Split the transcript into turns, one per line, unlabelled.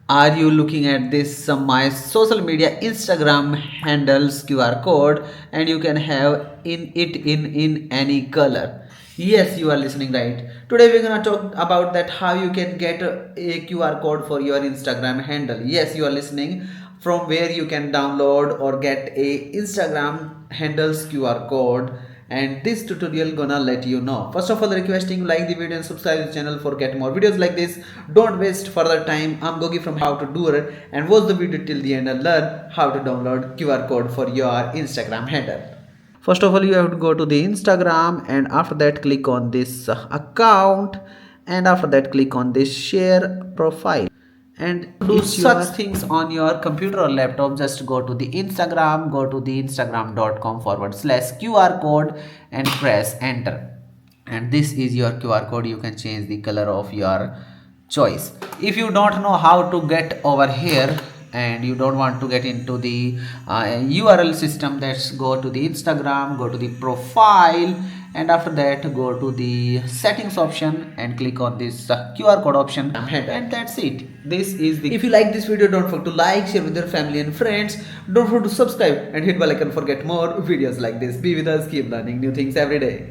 Are you looking at this my social media Instagram handles QR code, and you can have in any color? Yes, you are listening right. Today we're gonna talk about that how you can get a QR code for your Instagram handle. Yes, you are listening, from where you can download or get a Instagram handles QR code, and this tutorial gonna let you know. First of all, requesting like the video and subscribe to the channel for get more videos like this. Don't waste further time. I'm Gogi from How to Doer, and watch the video till the end and learn how to download QR code for your Instagram handle. First of all, you have to go to the Instagram, and after that click on this account, and after that click on this share profile, and do such things on your computer or laptop. Just go to the Instagram, go to the instagram.com/QR code and press enter, and this is your QR code. You can change the color of your choice. If you don't know how to get over here and you don't want to get into the URL system, let's go to the Instagram, go to the profile, and after that go to the settings option and click on this QR code option, and that's it. This is the If you like this video, don't forget to like, share with your family and friends. Don't forget to subscribe and hit bell icon for get more videos like this. Be with us, keep learning new things every day.